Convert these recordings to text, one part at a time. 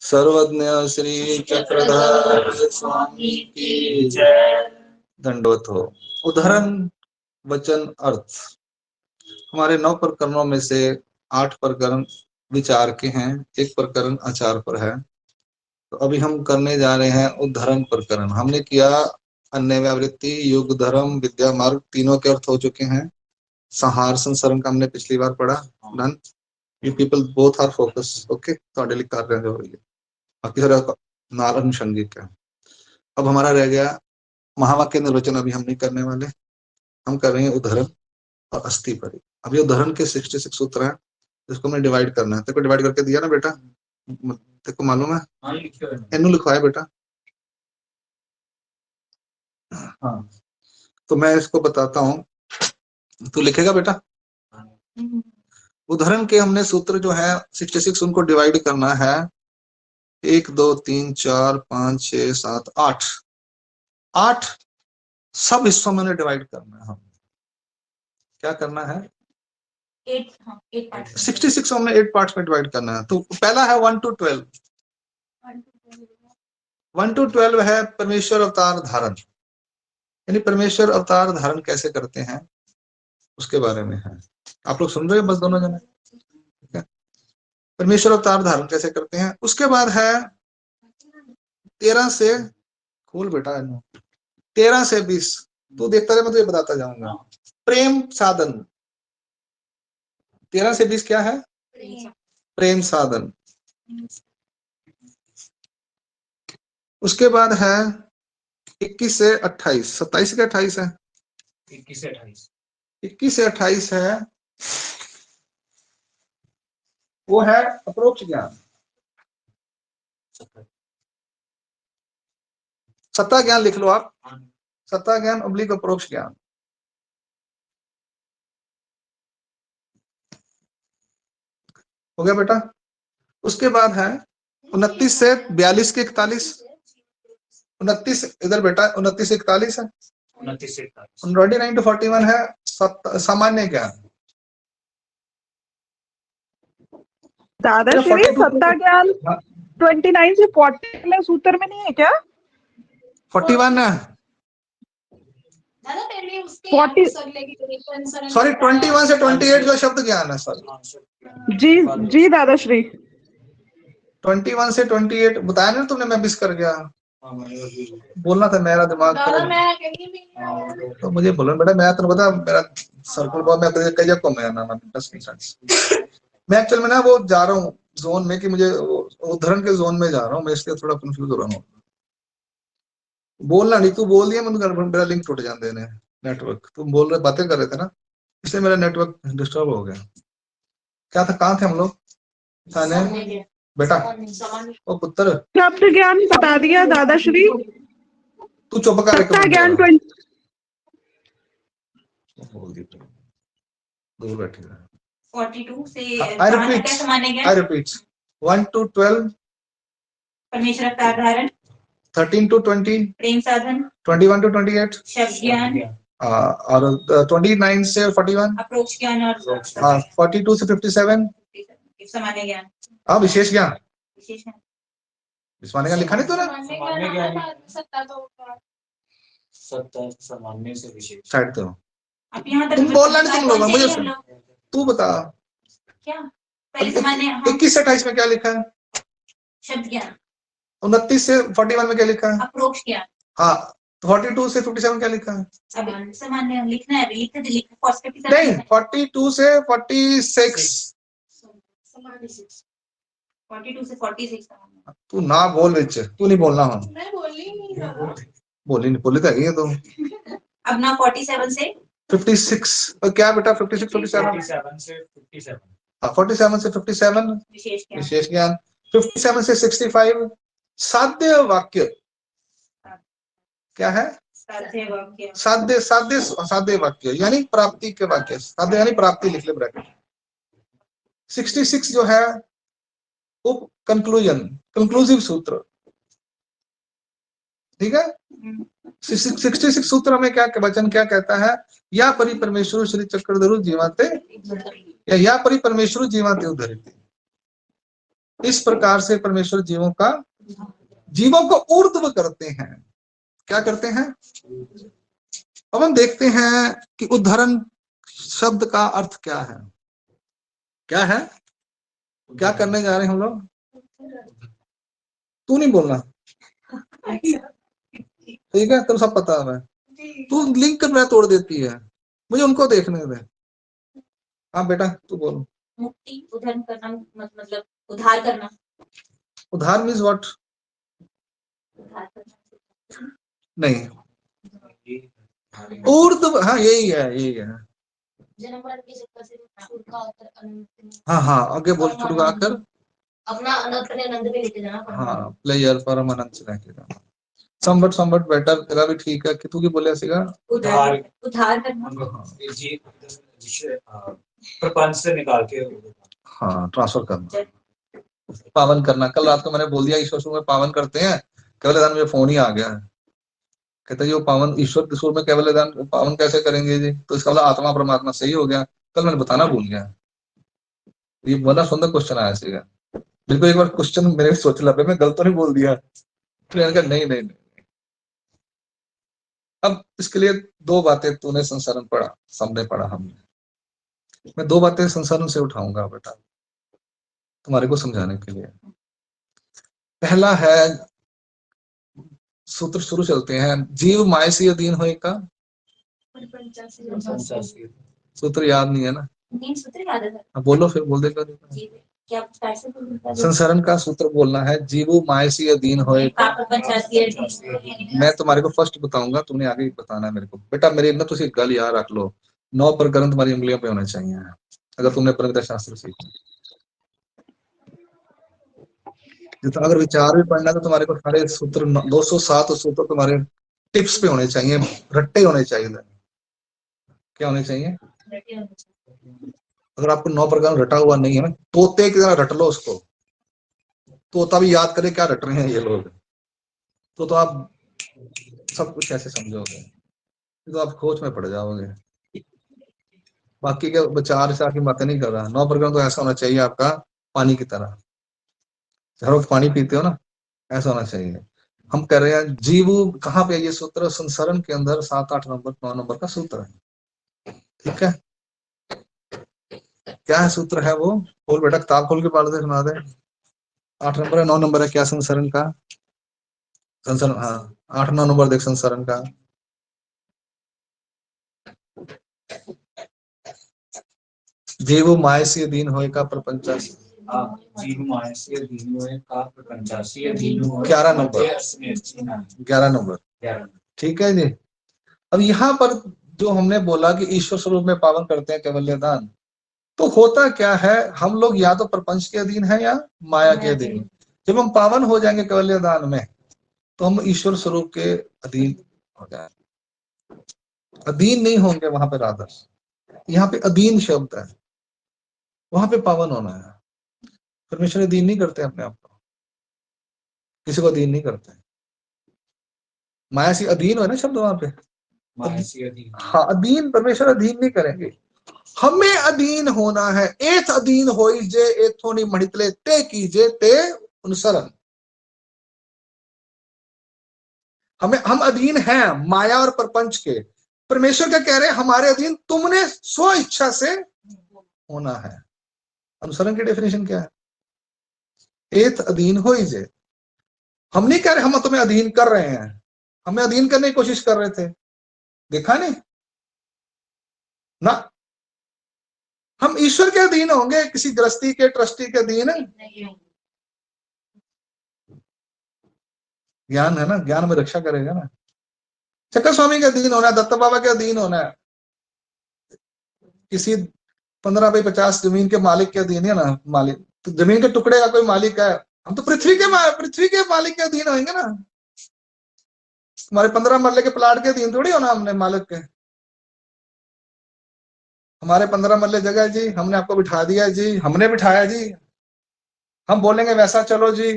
सर्वज्ञ श्री चक्रधर स्वामी की जय। दंडवत हो। उदाहरण वचन अर्थ। हमारे 9 प्रकरणों में से 8 प्रकरण विचार के हैं, एक प्रकरण आचार पर है। तो अभी हम करने जा रहे हैं उद्धरण प्रकरण। हमने किया अन्य व्यावृत्ति, युग, धर्म, विद्या मार्ग, तीनों के अर्थ हो चुके हैं। संहार संसरण का हमने पिछली बार पढ़ा। Done. You people both are focus. Okay, तो लिख कर रहे हो ये बाकी सारा नाल अनुषंगिक है। अब हमारा रह गया महावाक्य निर्वचन। अभी हम नहीं करने वाले, हम कर रहे हैं उदाहरण और अस्थि पर। अभी उदाहरण के 66 सूत्र हैं, जिसको हमें डिवाइड करना है। तेरे को डिवाइड करके दिया ना बेटा, तेरे को मालूम है? इन्नू लिखवाया बेटा। हाँ, तो मैं इसको बताता हूँ, तू लिखेगा बेटा। उदाहरण के हमने सूत्र जो है 66, उनको डिवाइड करना है 1 2 3 4 5 6 7 8 8 सब हिस्सों में डिवाइड करना है। हम क्या करना है? 66 हमने 8 पार्ट्स में डिवाइड करना है। तो पहला है 1 to 12। 1 to 12 है परमेश्वर अवतार धारण, यानी परमेश्वर अवतार धारण कैसे करते हैं उसके बारे में है। आप लोग सुन रहे हो बस दोनों जने? ठीक है, परमेश्वर अवतार धारण कैसे करते हैं। उसके बाद है 13 से, खोल बेटा 13 से 20, तू देखता रहे, मैं तुझे बताता जाऊंगा। प्रेम साधन। 13 से 20 क्या है? प्रेम साधन। उसके बाद है 21 से 28, 27 के 28 है, 21 से 28, 21 से 28 है, वो है अप्रोक्ष ज्ञान। सत्ता ज्ञान लिख लो आप, सत्ता ज्ञान अब्लिक अप्रोक्ष ज्ञान। हो गया बेटा। उसके बाद है 29 से 42 के 41, 29 इधर बेटा, 29 से 41 है, 29 से 29 to 41 है सामान्य ज्ञान। दादाश्री सत्ता ज्ञान 29 से 40 सूत्र में नहीं है क्या? 41 है, 40 सॉरी 21 से 28 का शब्द ज्ञान है सर। जी जी दादाश्री, 21 से 28 बताया ना तुमने, मैं मिस कर गया। बोलना था, मेरा दिमाग तो मुझे बोलो बेटा। मैं तो बता, मेरा सर्कल बहुत, मैं कई जगह घूम आना मैं एक्चुअल में ना वो जा रहा हूँ जोन में, कि मुझे उदाहरण के जोन में जा रहा हूँ मैं, इसलिए थोड़ा कंफ्यूज हो रहा हूँ। बोलना नहीं, तू बोल दिया मैं, मेरा लिंक टूट जाते हैं नेटवर्क। तुम बोल रहे बातें कर रहे थे ना, इसलिए मेरा नेटवर्क डिस्टर्ब हो गया। क्या था, कहाँ थे हम लोग? बेटा ओ पुत्र, शब्द ज्ञान बता दिया दादाश्री। तू चुप कर। सत्ता ज्ञान दूर बैठे 42 से I repeat 1 to 12 परमेश्वर अवतार धारण, 13 to 20 प्रेम साधन, 21 to 28 शब्द ज्ञान, और 29 से 41 अप्रोक्ष ज्ञान और 42 से 57 सामान्य ज्ञान। हाँ, विशेष ज्ञान। विशेष ज्ञान, सामान्य ज्ञान लिखा नहीं तो ना, सामान्य से विशेष साइड तो अब यहाँ तक तुम बोलना नहीं, तुम लोग मुझे तू बता क्या पहले सामान्य 21 से 28 में क्या लिखा है? शब्द ज्ञान। 29 से 41 में क्या लिखा है? अप्रोक्ष ज्ञान। हाँ, 42 से 57 क्या लिखा है? सामान्य लिखना है, नहीं, 42 से 46 42 से 46 तू ना बोल बिच, तू नहीं बोलना। हम मैं बोली नहीं, बोली तो है तो। अब ना 47 से 56 क्या बेटा? 56 57 से 57, हाँ 47 से 57 विशेष ज्ञान। 57 से 65 साध्य वाक्य। क्या है? साध्य वाक्य। साध्य साध्य साध्य वाक्य यानी प्राप्ति के वाक्य। साध्य यानी प्राप्ति, लिख ले ब्रैकेट। 66 जो है उप कंक्लूजन, कंक्लूसिव सूत्र। ठीक है, 66 सूत्र में क्या वचन क्या कहता है? या परि परमेश्वर श्री चक्रधरु जीवाते, या परि परमेश्वर जीवाते उद्धरित। इस प्रकार से परमेश्वर जीवों को ऊर्ध्व करते हैं। क्या करते हैं? अब हम देखते हैं कि उद्धरण शब्द का अर्थ क्या है। क्या है? क्या करने जा रहे हैं हम लोग? तू नहीं बोलना, ठीक है? तुम सब पता है, तू लिंक मैं तोड़ देती है, मुझे उनको देखने दे। हाँ बेटा तू बोल। मुक्ति उद्धरण करना मतलब उद्धार करना। उद्धार मीन्स व्हाट? उद्धार करना नहीं, ऊर्ध्व, हाँ यही है। जन्म मरण के चक्कर से छुटकारा अनंत। हाँ हाँ आगे बोल, छुटका कर अपना अनंत में आनंद में लेके जाना। हाँ प्लेयर परम अनंत से लेके जाना। समवट बेटर, तेरा भी ठीक है कि तू की बोले सीगा उद्धार करना। प्रपंच से निकाल के हाँ ट्रांसफर करना, पावन करना। कल रात को मैंने बोल दिया ईश्वर स्वरूप में पावन करते हैं, केवल दान में फोन ही आ गया, कहते जो पावन ईश्वर के स्वरूप में केवल दान पावन कैसे करेंगे जी? तो इसका मतलब आत्मा परमात्मा सही हो गया। कल मैंने बताना भूल गया, ये बड़ा सुंदर क्वेश्चन आया सीगा। बिल्कुल एक बार क्वेश्चन मेरे सोच लगे मैं गलत तो नहीं बोल दिया, तो मैंने कहा नहीं। अब इसके लिए दो बातें तूने संसारण पढ़ा, सामने पढ़ा हमने, मैं दो बातें संसारण से उठाऊंगा बेटा तुम्हारे को समझाने के लिए। पहला है, सूत्र शुरू चलते हैं, जीव माय से अधीन होए का। सूत्र याद नहीं है ना? नहीं सूत्र याद है। बोलो फिर, बोल देगा। क्या कैसे संसारण का सूत्र बोलना है, जीवो माय से अधीन होए का। मैं तुम्हारे को फर्स्ट बताऊंगा, तुमने आगे बताना है मेरे को। बेटा मेरी ना तुम गल याद रख लो, 9 प्रकरण तुम्हारी उंगलियों पे होने चाहिए अगर तुमने प्रगति शास्त्र सीखना। जितना अगर विचार भी पढ़ना तो तुम्हारे को सारे सूत्र 207 सूत्र तुम्हारे टिप्स पे होने चाहिए, रट्टे होने चाहिए। क्या होने चाहिए? अगर आपको 9 प्रकार रटा हुआ नहीं है ना, तोते की तरह रट लो उसको, तोता भी याद करे क्या रट रहे हैं ये लोग, तो आप सब कुछ ऐसे समझोगे, तो आप खोज में पड़ जाओगे। बाकी के विचार से आपकी बातें नहीं कर रहा। 9 प्रकार तो ऐसा होना चाहिए आपका, पानी की तरह, हर वक्त पानी पीते हो ना, ऐसा होना चाहिए। हम कह रहे हैं जीवो कहाँ पे ये सूत्र? संसारण के अंदर 7, 8 नंबर 9 नंबर का सूत्र है, ठीक है? क्या है सूत्र है वो? खोल बेटा, किताब खोल के पढ़ दे, सुना दे। 8 नंबर है 9 नंबर है क्या संसारण का? संसारण, हाँ 8 9 नंबर देख संसारण का। जीव माय से अधीन होए का प्रपंचा, जीव माया से अधीन हुए का प्रपंचासी अधीन हुए। 11 नंबर, 11 नंबर, ठीक है जी। अब यहाँ पर जो हमने बोला कि ईश्वर स्वरूप में पावन करते हैं कैवल्य दान, तो होता क्या है, हम लोग या तो प्रपंच के अधीन है या माया के अधीन। जब हम पावन हो जाएंगे कैवल्य दान में तो हम ईश्वर स्वरूप के अधीन हो जाएंगे। अधीन नहीं होंगे वहां पे राधा, यहाँ पे अधीन शब्द है, वहां पे पावन होना है। परमेश्वर अधीन नहीं करते अपने आप को, किसी को अधीन नहीं करते। माया से अधीन हो ना शब्द वहां पे, हाँ अधीन, परमेश्वर अधीन नहीं करेंगे, हमें अधीन होना है। एथ अधीन होई जे एथोनी मणितले ते कीजे ते अनुसरण। हम अधीन हैं माया और प्रपंच के। परमेश्वर क्या कह रहे हैं? हमारे अधीन तुमने स्व इच्छा से होना है। अनुसरण की डेफिनेशन क्या है? एथ अधीन होई जे, हम नहीं कह रहे हम तुम्हें अधीन कर रहे हैं, हमें अधीन करने की कोशिश कर रहे थे, देखा नहीं ना? हम ईश्वर के अधीन होंगे, किसी गृहस्थी के ट्रस्टी के अधीन है। ज्ञान है ना, ज्ञान में रक्षा करेगा ना। चक्कर स्वामी के अधीन होना है, दत्त बाबा के अधीन होना है, किसी 15x50 जमीन के मालिक के अधीन है ना। मालिक तो जमीन के टुकड़े का कोई मालिक है, हम तो पृथ्वी के मालिक के अधीन होंगे ना। हमारे 15 मरले के प्लाट के अधीन थोड़ी होना हमने मालिक के। हमारे 15 मरले जगह जी, हमने आपको बिठा दिया जी, हमने बिठाया जी, हम बोलेंगे वैसा चलो जी।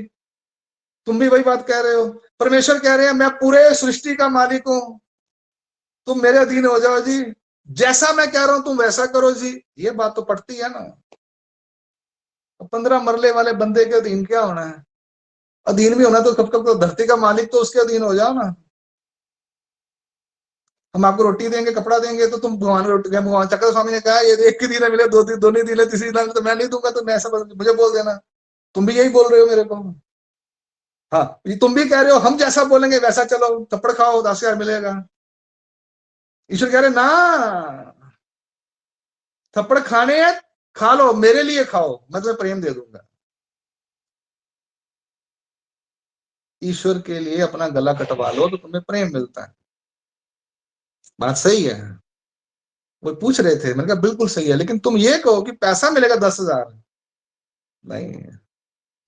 तुम भी वही बात कह रहे हो। परमेश्वर कह रहे हैं मैं पूरे सृष्टि का मालिक हूं, तुम मेरे अधीन हो जाओ जी, जैसा मैं कह रहा हूं तुम वैसा करो जी। ये बात तो पड़ती है ना। 15 मरले वाले बंदे के अधीन क्या होना है? अधीन भी होना तो कब कब तो धरती का मालिक तो उसके अधीन हो जाओ ना। हम आपको रोटी देंगे, कपड़ा देंगे, तो तुम भगवान रोटी, भगवान चक्कर स्वामी ने कहा ये एक ही दिन मिले, दो दिन, दोनों दिन, तीसरी दिन तो मैं नहीं दूंगा, तो मैं ऐसा मुझे बोल देना। तुम भी यही बोल रहे हो मेरे को। हाँ, ये तुम भी कह रहे हो हम जैसा बोलेंगे वैसा चलो, थप्पड़ खाओ 10,000 मिलेगा। ईश्वर कह रहे ना, थप्पड़ खाने हैं, खा लो, मेरे लिए खाओ, मैं तुम्हें प्रेम दे दूंगा। ईश्वर के लिए अपना गला कटवा लो तो तुम्हें प्रेम मिलता है। बात सही है। वो पूछ रहे थे, मैंने कहा बिल्कुल सही है, लेकिन तुम ये कहो कि पैसा मिलेगा 10,000, नहीं।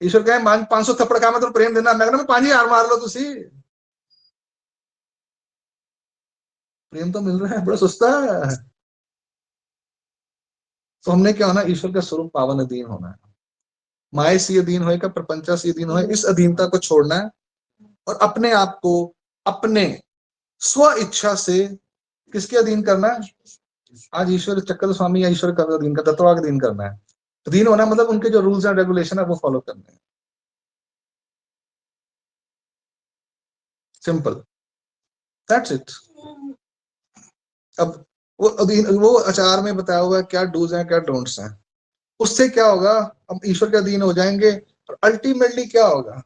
ईश्वर कहे 500 थप्पड़ खा मैं तुम्हें प्रेम देना, मैं 5,000 मार लो तुसी, प्रेम तो मिल रहा है, बड़ा सस्ता है। तो हमने क्या होना, ईश्वर का स्वरूप पावन अधीन होना है। माया से अधीन होएगा, प्रपंचा से अधीन होए, इस अधीनता को छोड़ना है और अपने आप को अपने स्व इच्छा से किसके अधीन करना है? आज ईश्वर चक्कर स्वामी या ईश्वर का अधीन का तत्व का अधीन करना है। अधीन होना मतलब उनके जो रूल्स एंड रेगुलेशन है वो फॉलो करने हैं। Simple, that's it. अब वो अधीन, वो आचार में बताया हुआ है क्या डूज हैं क्या डोंट्स हैं। उससे क्या होगा, हम ईश्वर के अधीन हो जाएंगे और अल्टीमेटली क्या होगा,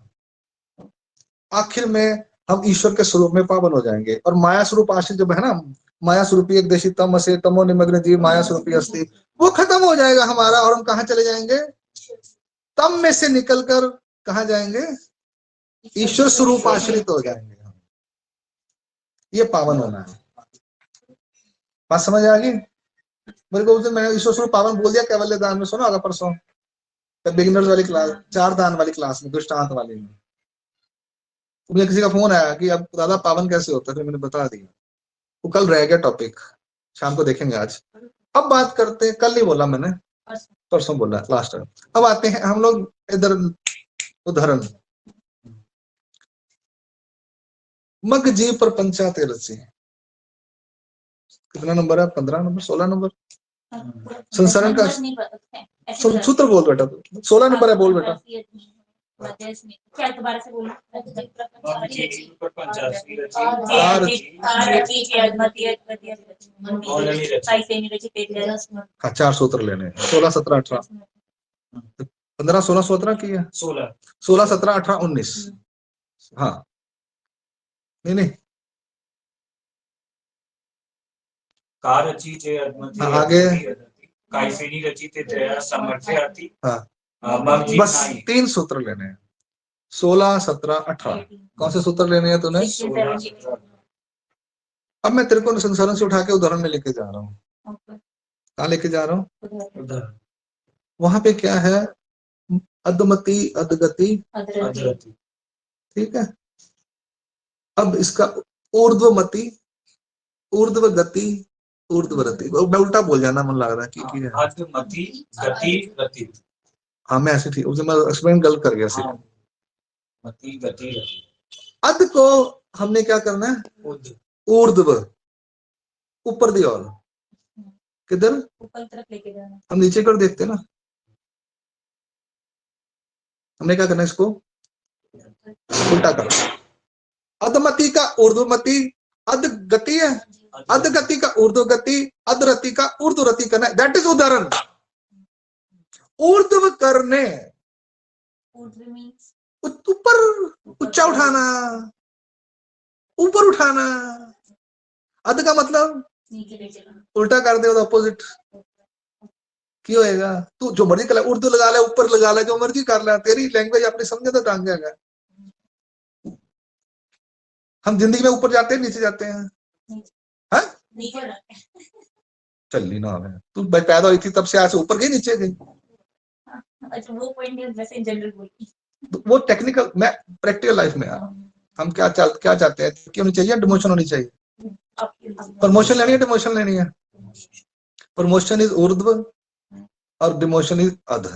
आखिर में हम ईश्वर के स्वरूप में पावन हो जाएंगे। और माया स्वरूप आश्रित जब है ना, माया स्वरूपी एक देशी तम से तमो निमग्न जीव माया स्वरूपी अस्थि, वो खत्म हो जाएगा हमारा, और हम कहाँ चले जाएंगे? तम में से निकलकर कहाँ जाएंगे? ईश्वर स्वरूप आश्रित हो जाएंगे। ये पावन होना है। बात समझ आ गई? मेरे को उस दिन मैंने ईश्वर स्वरूप पावन बोल दिया कैवल्य दान में, सुना होगा परसों, बिगिनर्स वाली क्लास, 4 दान वाली क्लास में, दृष्टांत वाली में। मुझे किसी का फोन आया कि अब दादा पावन कैसे होता है, फिर मैंने बता दिया। वो कल रह गया टॉपिक, शाम को देखेंगे आज। अब बात करते हैं, कल नहीं बोला मैंने, परसों बोला लास्ट टाइम। अब आते हैं हम लोग इधर, उदाहरण मग जी पर पंचाते रचे। कितना नंबर है? 15 नंबर, 16 नंबर संसारण का सूत्र बोल बेटा, 16 नंबर है, बोल बेटा। क्या दोबारा से बोलूं? हाँ, 4 सूत्र लेने हैं, 16, 17, 18, 15, 16, 17 की है, 16, 17, 18, 19। हाँ, नहीं कारची जे अद्मति आगे कायफेनी रचिते त्रया समर्थ्याति। हाँ, बस बस 3 सूत्र लेने हैं, 16, 17, 18। कौन से सूत्र लेने हैं तूने? अब मैं तेरे को संसारण से उठा के उदाहरण में लेके जा रहा हूँ। कहाँ लेके जा रहा हूँ? वहां पे क्या है? अधमति, अधगति, ठीक है। अब इसका ऊर्ध्वमति, ऊर्ध्व गति, ऊर्ध्वरति, मैं उल्टा बोल जाना मन लग रहा है कि है अधमति गति रति। हाँ, मैं ऐसे ठीक, उसे मैं एक्सप्लेन गलत कर गया सिर्फ। मति गति रति। अध को हमने क्या करना है? ऊर्ध्व, ऊपर दी ओर। किधर? ऊपर तरफ लेके जाना। हम नीचे कर देखते ना, हमने क्या करना है? इसको उल्टा करना। अधमति का ऊर्ध्वमति, अध गति है, अध गति का ऊर्ध्व गति, अधरति का ऊर्ध्व रति करना है। दैट इज उदाहरण। ऊर्ध्व करने, ऊपर, ऊंचा उठाना, ऊपर उठाना। अध का मतलब उल्टा कर दे, अपोजिट की होएगा। तू जो मर्जी कर ले, उर्दू लगा ले, ऊपर लगा ले, जो मर्जी कर ले, तेरी लैंग्वेज अपनी समझे तो टांग जाएगा। हम जिंदगी में ऊपर जाते हैं नीचे जाते हैं? हाँ, चल ली ना है तू भाई, पैदा हुई थी तब से आज ऊपर गई नीचे गई? अच्छा, वो पॉइंट वैसे इन जनरल बोली, वो टेक्निकल, मैं प्रैक्टिकल लाइफ में हम क्या चाहते हैं कि होनी चाहिए? डिमोशन होनी चाहिए। प्रमोशन लेनी है, डिमोशन लेनी है? प्रमोशन इज ऊर्ध्व और डिमोशन इज अध।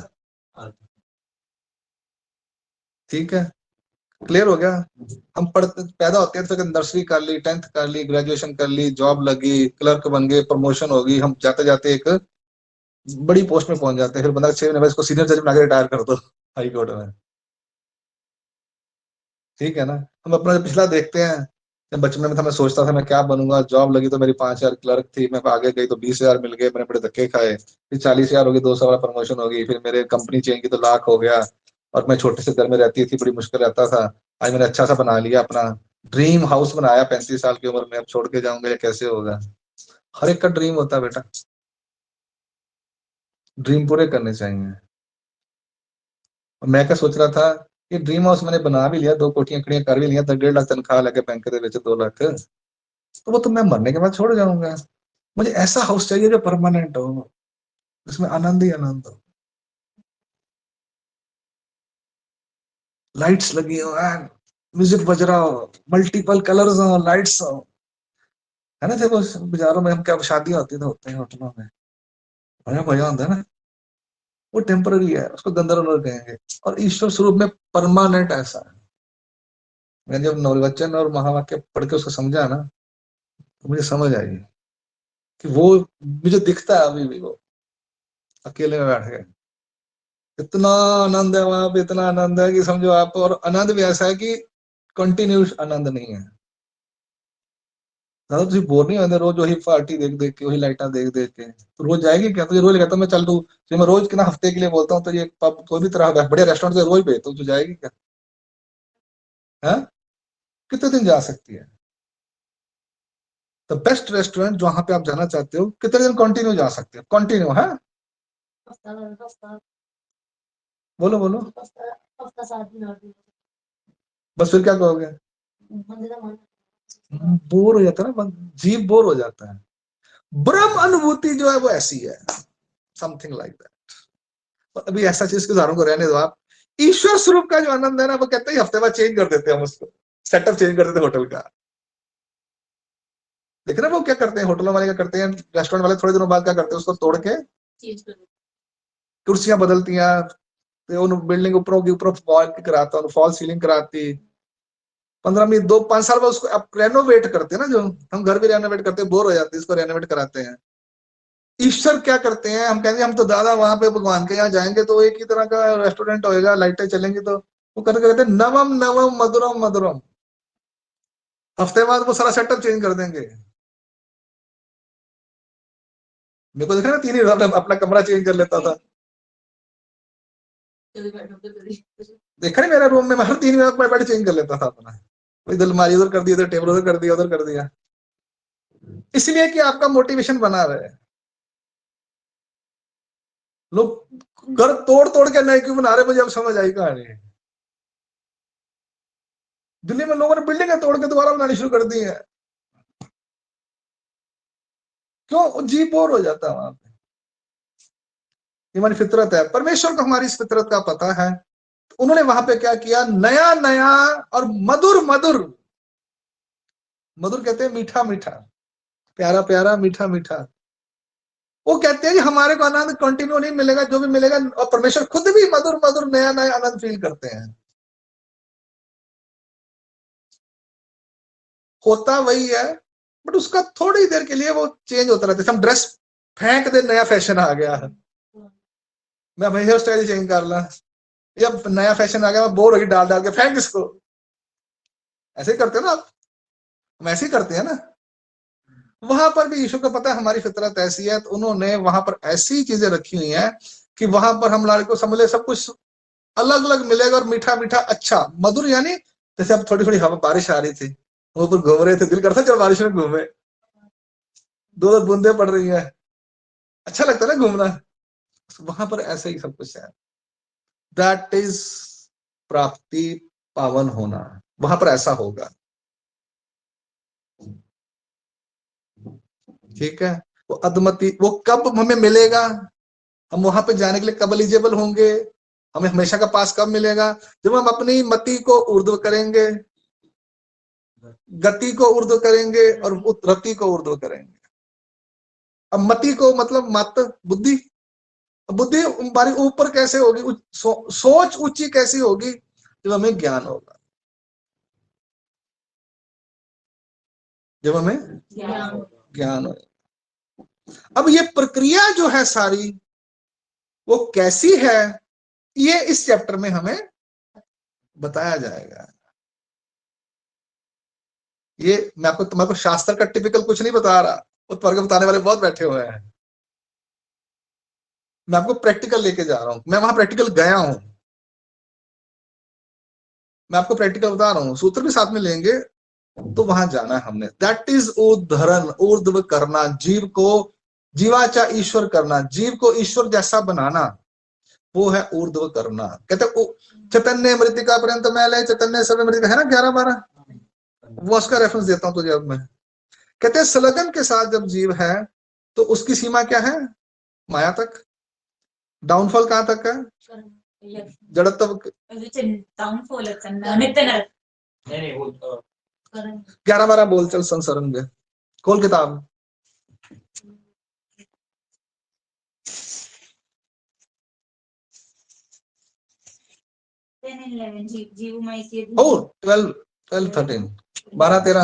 ठीक है, क्लियर हो गया? हम पैदा होते हैं तो नर्सरी कर ली, 10th कर ली, ग्रेजुएशन कर ली, जॉब लगी, क्लर्क बन गए, प्रमोशन होगी, हम जाते जाते एक बड़ी पोस्ट में पहुंच जाते हैं, फिर बंदा 6 महीने बाद इसको सीनियर जज बना के रिटायर कर दो हाई कोर्ट में। ठीक है ना। हम अपना पिछला देखते हैं, जब बचपन में था मैं सोचता था मैं क्या बनूंगा, जॉब लगी तो मेरी 5,000 क्लर्क थी, मैं आगे गई तो 20,000 मिल गए, मैंने बड़े धक्के खाए, फिर 40,000 हो गई, 200 वाला प्रमोशन होगी, फिर मेरे कंपनी चेंज की तो लाख हो गया, और मैं छोटे से घर में रहती थी, बड़ी मुश्किल रहता था। आज मैंने अच्छा सा बना लिया, अपना ड्रीम हाउस बनाया 35 साल की उम्र में, अब छोड़ के जाऊंगा या कैसे होगा। हर एक का ड्रीम होता है बेटा, ड्रीम पूरे करने चाहिए। और मैं क्या सोच रहा था, ये ड्रीम हाउस मैंने बना भी लिया, 2 कोठियां खड़ियां कर भी लिया, 1.5 लाख तनख्वाह लगे बैंक के बेचे 2 लाख, तो वो तो मैं मरने के बाद छोड़ जाऊंगा। मुझे ऐसा हाउस चाहिए जो परमानेंट हो, जिसमें आनंद ही आनंद हो, लाइट्स लगी हो, म्यूजिक बज रहा हो, मल्टीपल कलर्स हो, लाइट्स हो, है ना। देखो बाजारों में हम क्या शादियां होती तो होते हैं होटलों में, बड़ा मजा आता है ना। वो टेम्पररी है, उसको गंधर्व कहेंगे, और ईश्वर स्वरूप में परमानेंट ऐसा है। मैंने जब नववचन और महावाक्य पढ़ के उसको समझा ना, तो मुझे समझ आई कि वो मुझे दिखता है अभी भी, वो अकेले में बैठ के इतना आनंद है वहां पे, इतना आनंद है कि समझो आप, और आनंद भी ऐसा है कि कंटिन्यूस आनंद नहीं है। ज्यादा तुझे बोर नहीं होते रोज वही पार्टी देख देख के, वही लाइटा देख देख के, तो रोज जाएगी क्या? तुझे रोज कहता हूँ मैं चल तू, तो मैं रोज कितना हफ्ते के लिए बोलता हूँ तो ये पब कोई भी तरह का बढ़िया रेस्टोरेंट से रोज भेजता हूँ, तू जाएगी क्या? है, कितने दिन जा सकती है? द बेस्ट रेस्टोरेंट जहां पे आप जाना चाहते हो, कितने दिन कंटिन्यू जा सकते हो? कंटिन्यू है, हफ्ता बोलो बोलो, हफ्ता हफ्ता 7 दिन 8 दिन बस फिर क्या कहोगे? बंदे का मन बोर हो जाता है ना, जीव बोर हो जाता है। ब्रह्म अनुभूति जो है वो ऐसी है, समथिंग लाइक दैट। अभी ऐसा चीज के उदाहरण को रहने दो आप। ईश्वर स्वरूप का जो आनंद है ना, वो कहते हैं हफ्ते बाद चेंज कर देते हैं हम उसको, सेटअप चेंज कर देते हैं होटल का। देख रहे हैं वो क्या करते हैं, होटलों वाले क्या करते हैं, रेस्टोरेंट वाले थोड़े दिनों बाद क्या करते हैं, उसको तोड़ के चेंज कर देते कुर्सियां बदलती हैं, तो उन बिल्डिंग ऊपरों की ऊपर फॉल कराता, फॉल सीलिंग कराती, 15 मिनट 2-5 साल बाद उसको अब रेनोवेट करते हैं ना, जो हम घर भी रेनोवेट करते हैं, बोर हो जाते हैं, इसको रेनोवेट कराते हैं। ईश्वर क्या करते हैं, हम कहेंगे हम तो दादा वहां पे भगवान के यहाँ जाएंगे तो एक ही तरह का रेस्टोरेंट होएगा, लाइटें चलेंगी, तो वो करते कहते हैं नवम नवम मधुरम मधुरम, हफ्ते बाद वो सारा सेटअप चेंज कर देंगे। मेरे को देख रहे 3 ही अपना कमरा चेंज कर लेता था, देखा नहीं मेरा रूम में, मैं हर 3 मिनट में बेड चेंज कर लेता था अपना, इधर अलमारी उधर कर दी, इधर टेबल उधर कर दिया, उधर कर दिया, इसलिए कि आपका मोटिवेशन बना रहे। लोग घर तोड़ तोड़ के नए क्यों बना रहे, मुझे अब समझ आई कहानी। दिल्ली में लोगों ने बिल्डिंगें तोड़ के दोबारा बनानी शुरू कर दी है, क्यों? जी बोर हो जाता है वहां पे। ये हमारी फितरत है, परमेश्वर को हमारी इस फितरत का पता है, तो उन्होंने वहां पे क्या किया, नया नया और मधुर मधुर, मधुर कहते हैं मीठा मीठा, प्यारा प्यारा, मीठा मीठा। वो कहते हैं कि हमारे को आनंद कंटिन्यू नहीं मिलेगा, जो भी मिलेगा, और परमेश्वर खुद भी मधुर मधुर नया नया आनंद फील करते हैं। होता वही है, बट उसका थोड़ी देर के लिए वो चेंज होता रहता है। हम ड्रेस फेंक दे, नया फैशन आ गया है, मैं अपनी हेयर स्टाइल चेंज कर ला, या नया फैशन आ गया, मैं बोर होगी, डाल डाल के फेंक इसको। ऐसे ही करते हो ना आप, हम ऐसे ही करते हैं ना। वहां पर भी ईश्वर को पता है हमारी फितरत ऐसी है, तो उन्होंने वहां पर ऐसी चीजें रखी हुई हैं कि वहां पर हम लाल को समझ ले सब कुछ अलग अलग मिलेगा, और मीठा मीठा अच्छा मधुर, यानी जैसे अब थोड़ी थोड़ी हवा बारिश आ रही थी, वो ऊपर घूम रहे थे, दिल करता चल बारिश में घूमे, 2 बूंदे पड़ रही है, अच्छा लगता है ना घूमना। वहां पर ऐसे ही सब कुछ है, दैट इज प्राप्ति, पावन होना, वहां पर ऐसा होगा। ठीक है, वो अधमति वो कब हमें मिलेगा, हम वहां पे जाने के लिए कब एलिजिबल होंगे, हमें हमेशा का पास कब मिलेगा, जब हम अपनी मति को ऊर्ध्व करेंगे, गति को ऊर्ध्व करेंगे, और रति को ऊर्ध्व करेंगे। अब मति को मतलब मत बुद्धि, बुद्धि हमारी ऊपर कैसे होगी, सोच ऊंची कैसी होगी, जब हमें ज्ञान होगा, जब हमें ज्ञान होगा। अब ये प्रक्रिया जो है सारी, वो कैसी है ये इस चैप्टर में हमें बताया जाएगा। ये मैं आपको तुम्हारे को शास्त्र का टिपिकल कुछ नहीं बता रहा, उत्तर के बताने वाले बहुत बैठे हुए हैं। मैं आपको प्रैक्टिकल लेके जा रहा हूं, मैं वहां प्रैक्टिकल गया हूं, मैं आपको प्रैक्टिकल बता रहा हूं, सूत्र भी साथ में लेंगे तो वहां जाना है हमने। दैट इज उद्धरण, ऊर्ध्व करना, जीव को जीवाचा ईश्वर करना, जीव को ईश्वर जैसा बनाना, वो है ऊर्ध्व करना। कहते चैतन्य मृतिका पर्यंत मैल है, चैतन्य सर्व मृतिका है ना 11-12, वो उसका रेफरेंस देता हूं तुझे अब मैं। कहते हैं संलग्न के साथ जब जीव है तो उसकी सीमा क्या है? माया तक। डाउनफॉल कहां तक है? जड़त्व। डाउनफॉल नित्य नरक। नहीं वो 11-12 बोल चल संसरण में, खोल किताब। Oh, 12, 13, 12, 13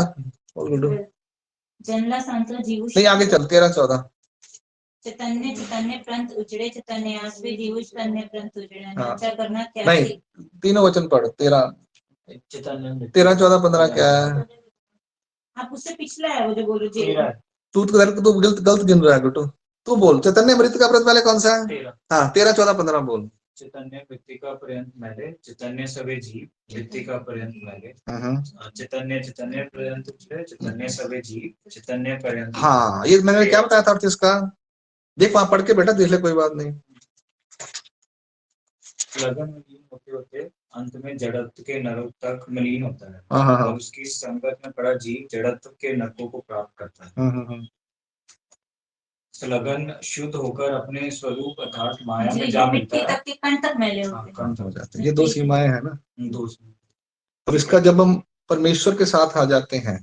जन्ला संतो जीव नहीं, आगे चल 13-14। चैतन्य चैतन्य प्रंत उजड़े, चैतन्य आश्वे जीव चैतन्य प्रंत उजड़े। हाँ। अच्छा करना क्या नहीं, तीनों वचन पढ़। 13, चैतन्य 13, 14, 15 क्या है? आप उससे पिछला है वो जो बोलो जी। तू गलत गिन रहा है बेटू, तू बोल। चैतन्य मृत का व्रत वाले कौन सा है? 13। हाँ, 13, 14, 15 बोल। चैतन्य मृतिका पर्यंत मैले, चैतन्य सवे जीव मृतिका पर्यंत मैले, चैतन्य चैतन्य पर्यंत उजड़े, चैतन्य सवे जीव चैतन्य पर्यंत। हाँ, ये मैंने क्या बताया था अर्थ इसका? देख वहां पढ़ के बेटा, देख ले, कोई बात नहीं। लगन मलिन होते होते अंत में जड़त्व के नरक तक मलिन होता है। हाँ, हाँ, और उसकी संगत में पड़ा जीव जड़त्व के नरकों को प्राप्त करता है। लगन शुद्ध होकर अपने स्वरूप अर्थात माया में जा मिलता है। तक के कण तक मैले होते हैं। कंठ हो जाते हैं। ये दो सीमाएं हैं ना। दो। और इसका जब हम परमेश्वर के साथ आ जाते हैं,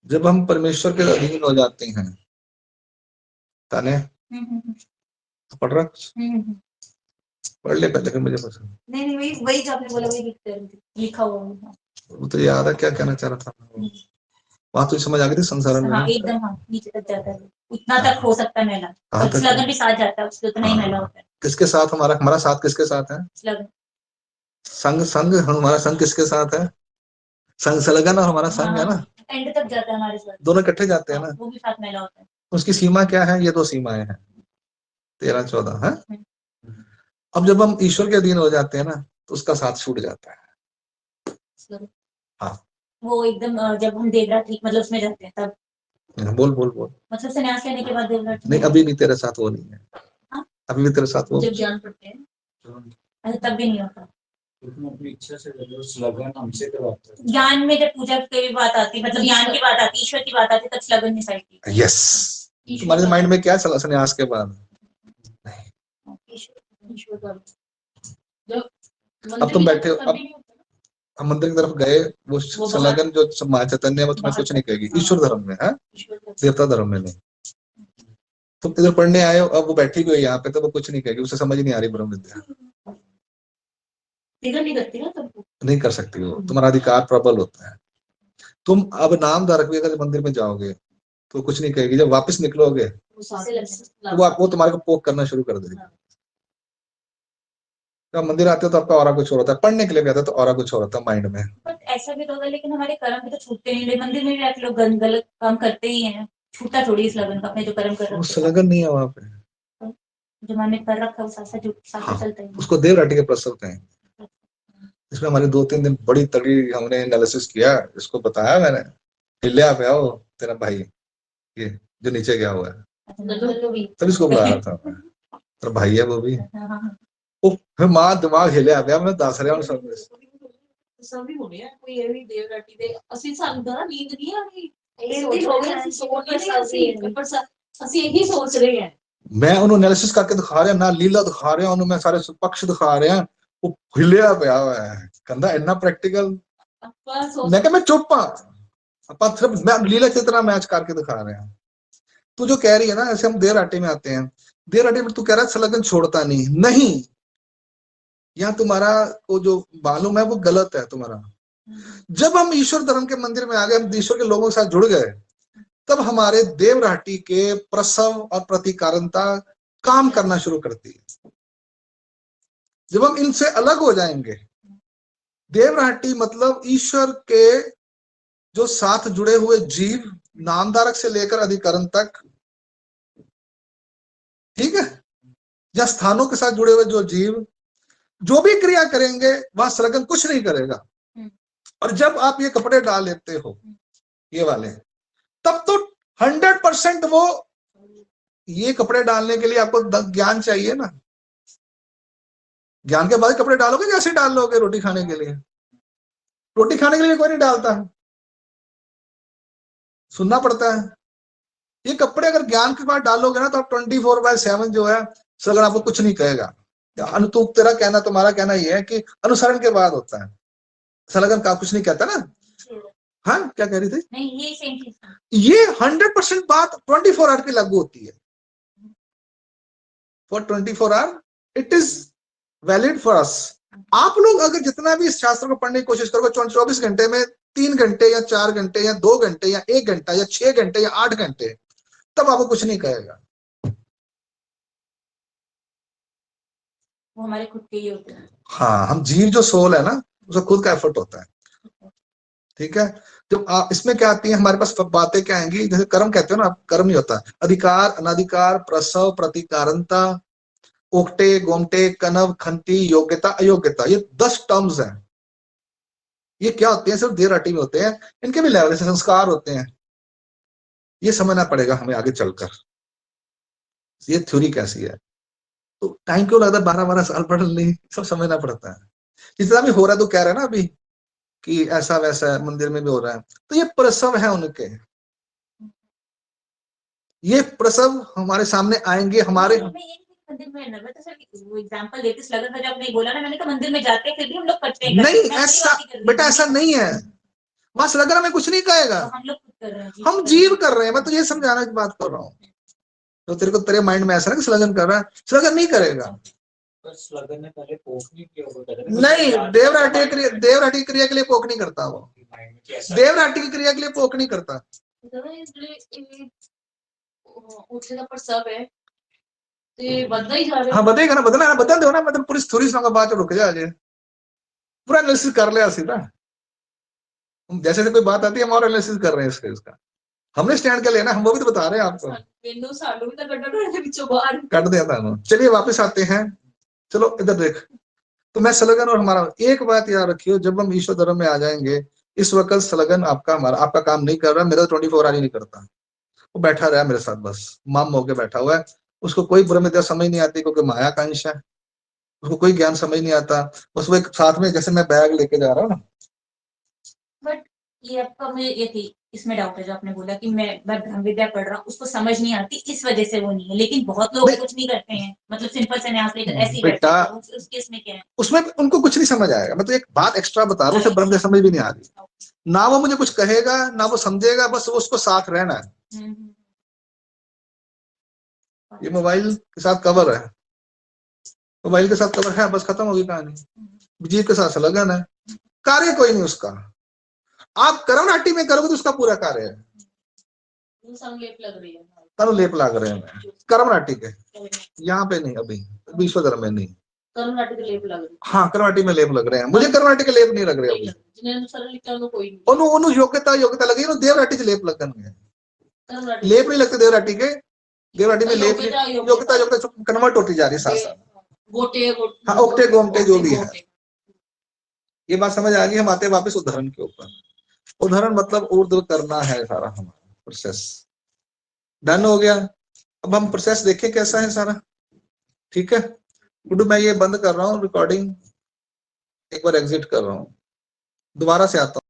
जब हम परमेश्वर के अधीन हो जाते हैं, ताने पढ़ रहा, पढ़ ले पहले, फिर मुझे पसंद। नहीं वही जो आपने बोला वही लिखा हुआ है। वो तो याद है क्या कहना चाह रहा था। वहां तो समझ आ गई थी संसार में। हाँ, एकदम। हाँ, नीचे तक जाता है, उतना तक हो सकता है मैला। और लगन भी साथ जाता है, उससे उतना ही मैला होता है। किसके साथ? हमारा साथ किसके साथ है? लगन। संग हमारा संग किसके साथ है? संग संलग्न और हमारा संग है ना, एंड तक जाता है हमारे साथ, दोनों इकट्ठे जाते हैं ना। वो भी साथ मैला होता है। उसकी सीमा क्या है? ये दो सीमाएं हैं, 13-14 है। अब जब हम ईश्वर के अधीन हो जाते हैं ना, तो उसका साथ छूट जाता है। हाँ, वो एकदम जब हम देवरात्रि मतलब उसमें जाते हैं तब। बोल बोल बोल। मतलब संन्यास लेने के बाद देवरात्रि। नहीं, अभी भी तेरे साथ वो नहीं है। हाँ? अभी भी तेरे साथ वो जब ज्ञान पढ़ते हैं तब भी नहीं होता। अपनी इच्छा से लगन हमसे करवाते हैं। ज्ञान में जब पूजा की बात आती है, मतलब ज्ञान की बात आती है, ईश्वर की बात आती है, तब लगन डिसाइड की। यस। तुम्हारे माइंड में क्या चला संन्यास के बाद? अब तुम बैठे हो, अब हम मंदिर की तरफ गए, वो संलग्न जो चैतन्य वो तुम्हें कुछ नहीं कहेगी। ईश्वर धर्म में है, देवता धर्म में नहीं। तुम इधर पढ़ने आए हो, अब वो बैठी हुई यहाँ पे, तो वो कुछ नहीं कहेगी, उसे समझ नहीं आ रही ब्रह्म विद्या। नहीं कर सकती हो, तुम्हारा अधिकार प्रबल होता है। तुम अब नामधारक भी अगर मंदिर में जाओगे तो कुछ नहीं कहेगी, जब वापस निकलोगे तो वो तुम्हारे को पोक करना शुरू कर देगी। जब मंदिर आते हो तो आपका ऑरा कुछ और होता है, पढ़ने के लिए भी आता है तो ऑरा कुछ और होता है माइंड में। ऐसा भी तो होगा, लेकिन हमारे कर्म भी तो छूटते नहीं। मंदिर में भी आके लोग गलत काम करते ही हैं, छूटा थोड़ी इस लगन का, अपने जो कर्म कर रहे हैं। उस लगन नहीं है वहां पे, जो मैंने कर रखा है वो साथ चलता है। उसको देवराटि के प्रसव कहें। इसमें हमारे 2-3 दिन बड़ी तगड़ी हमने एनालिसिस किया, इसको बताया मैंने, हिल्या पे आओ तेरा भाई ये जो नीचे गया हुआ है, तब इसको बुला रहा था मैं, तेरा भाई है वो भी। फिर मां दिमाग हिलिया पे, मैं दस रहा हूं सब सभी होने हैं, कोई ये भी देवराटी दे ਅਸੀਂ ਸਾਨੂੰ ਤਾਂ ਨੀਂਦ ਨਹੀਂ ਆ ਰਹੀ ਇਹ ਦਿਨ ਹੋ ਗਏ ਅਸੀਂ ਸੋ ਨਹੀਂ ਰਹੇ ਅਸੀਂ ਪਰ ਅਸੀਂ ਇਹੀ ਸੋਚ ਰਹੇ ਹਾਂ। मैं उन्होंने एनालिसिस करके दिखा रहा ना, लीला दिखा रहा उन्होंने, मैं सारे पक्ष दिखा रहे हैं, वो हिलिया पे हुआ है, कहंदा इतना प्रैक्टिकल। मैं कहा मैं चुप हां, अपन सिर्फ मैं लीला चित्रा मैच करके दिखा रहे हैं। तू जो कह रही है ना, ऐसे हम देर आटे में आते हैं, देर आटे में तू कह रहा है संलग्न छोड़ता नहीं, यहाँ तुम्हारा वो जो मालूम है वो गलत है तुम्हारा। जब हम ईश्वर धर्म के मंदिर में आ गए, हम ईश्वर के लोगों के साथ जुड़ गए, तब हमारे देवराटी के प्रसव और प्रतिकारणता काम करना शुरू करती है। जब हम इनसे अलग हो जाएंगे, देवराटी मतलब ईश्वर के जो साथ जुड़े हुए जीव, नामधारक से लेकर अधिकरण तक, ठीक है, या स्थानों के साथ जुड़े हुए जो जीव जो भी क्रिया करेंगे वहां सलगन कुछ नहीं करेगा। और जब आप ये कपड़े डाल लेते हो ये वाले, तब तो 100% वो, ये कपड़े डालने के लिए आपको ज्ञान चाहिए ना, ज्ञान के बाद कपड़े डालोगे, जैसे डाल लोगे रोटी खाने के लिए। रोटी खाने के लिए कोई नहीं डालता, सुनना पड़ता है। ये कपड़े अगर ज्ञान के बाद डालोगे ना तो आप 24/7 जो है सलगन आपको कुछ नहीं कहेगा। अनुतूप तेरा कहना, तुम्हारा कहना ये है कि अनुसरण के बाद होता है, सलगन का कुछ नहीं कहता ना। हाँ, क्या कह रही थी? नहीं, ये सेम चीज, ये 100% बात 24 आवर की लागू होती है। For 24 hour it is valid for us. आप लोग अगर जितना भी इस शास्त्र को पढ़ने की कोशिश करोगे 24 घंटे में 3 घंटे या 4 घंटे या 2 घंटे या 1 घंटा या 6 घंटे या 8 घंटे, तब आपको कुछ नहीं कहेगा। वो हमारे खुद के ही होते हैं। हाँ, हम जीव जो सोल है ना, उसका खुद का एफर्ट होता है, ठीक है। जब इसमें क्या आती है हमारे पास बातें क्या आएंगी, जैसे कर्म कहते हो ना, कर्म ही होता है। अधिकार, अनाधिकार, प्रसव, प्रतिकारणता, ओकटे, गोमटे, कनव, खंती, योग्यता, अयोग्यता, ये 10 टर्म्स हैं। ये क्या होते हैं? सिर्फ देवराटी में होते हैं। इनके भी लेवल से संस्कार होते हैं। ये समझना पड़ेगा हमें आगे चलकर, ये थ्योरी कैसी है। तो टाइम क्यों लगता है? 12-12 साल पढ़ ली, सब समझना पड़ता है। जितना भी हो रहा है तो कह रहे हैं ना अभी कि ऐसा वैसा मंदिर में भी हो रहा है, तो ये प्रसव है उनके, ये प्रसव हमारे सामने आएंगे। हमारे मंदिर में मैं तो सर वो एग्जांपल देती लगन था, जब आपने बोला ना, मैंने कहा मंदिर में जाते हैं फिर भी हम लोग करते हैं। नहीं, ऐसा बेटा ऐसा नहीं है, वहां सलगन में कुछ नहीं कहेगा, हम लोग खुद कर रहे हैं, हम जीव कर रहे हैं। मैं तो ये समझाने की बात कर रहा हूँ। तो तेरे को तेरे माइंड में ऐसा ना कि सलगन कर रहा है, सलगन नहीं करेगा। सलगन ने पहले पोखनी किया होगा, नहीं, देवराटी क्रिया के लिए पोक नहीं करता वो, देवराटी की क्रिया के लिए पोक नहीं करता। ਉੱਥੇ ਦਾ ਪ੍ਰਸਵ ਹੈ ਤੇ ਵੱਧਦਾ ਹੀ ਜਾ ਰਿਹਾ। हाँ, बदेगा ना, बदलना है, बदल दो ना। मतलब पूरी थोड़ी सुनाऊंगा, बाद रुक जा, आज पूरा एनालिसिस कर लिया सीधा। जैसे कोई बात आती है हम और एनालिसिस कर रहे हैं इसका। हमने स्टैंड कर लेना, हम वो भी तो बता रहे हैं आपको। ਮੈਨੂੰ ਸਾਨੂੰ ਵੀ ਤਾਂ ਕੱਢਣਾ ਇਹਦੇ ਵਿੱਚੋਂ ਬਾਹਰ। काट दिया था हम। चलिए वापस आते हैं। चलो इधर देख, तो मैं सलगन और हमारा, एक बात याद रखियो, जब हम ईश्वर धर्म में आ जाएंगे, इस वक्त सलगन आपका काम नहीं कर रहा। मेरा 24 आवर ही नहीं करता, वो बैठा रहा मेरे साथ, बस मम होके बैठा हुआ है। उसको कोई ब्रह्म विद्या समझ नहीं आती, क्योंकि माया का अंश है, उसको कोई ज्ञान समझ नहीं आता। बस वो एक साथ में, जैसे मैं बैग लेके जा रहा हूँ ना। बट ये आपका, मुझे ये थी इसमें डाउट है जो आपने बोला कि मैं ब्रह्म विद्या पढ़ रहा हूँ, उसको समझ नहीं आती, इस वजह से वो नहीं है। लेकिन बहुत लोग कुछ नहीं करते हैं, मतलब सिंपल संन्यास लेकर ऐसे ही बैठते हैं, उस केस में क्या है? उसमें उनको कुछ नहीं समझ आएगा। मैं तो एक बात एक्स्ट्रा बता रहा हूँ, उसे ब्रह्म विद्या समझ भी नहीं आ रही ना, वो मुझे कुछ कहेगा ना वो समझेगा, बस वो उसको साथ रहना है। ये मोबाइल के साथ कवर है, मोबाइल के साथ कवर है, बस खत्म होगी कहानी। जीव के साथ सलगन है, कार्य कोई नहीं उसका। आप कर्मनाटी में करोगे तो उसका पूरा कार्य है। लेप लग रही है, तनु लेप लग रहे हैं कर्मनाटी के, यहाँ पे नहीं, अभी विश्व धर्म में नहीं। कर्मनाटी के लेप लग रही है। हाँ, कर्मनाटी में लेप लग रहे हैं, मुझे कर्मनाटी के लेप नहीं लग रहे अभी। जिन्हें अनुसरण लिखा उन्हें कोई नहीं। उन्होंने योग्यता लगी, देवराटी से लेप लगन गए। लेप नहीं लगते देवराटी के, देवराटी में लेप योग्यता कन्वर्ट होती जा रही है साथ साथ। हाँ, ओकटे गोमटे जो भी है। ये बात समझ आ गई। हम आते हैं वापस उदाहरण के ऊपर। उदाहरण मतलब ऊर्ध्व करना है सारा हमारा प्रोसेस। डन हो गया। अब हम प्रोसेस देखें कैसा है सारा, ठीक है। गुड्डू, मैं ये बंद कर रहा हूँ रिकॉर्डिंग, एक बार एग्जिट कर रहा हूँ, दोबारा से आता हूँ।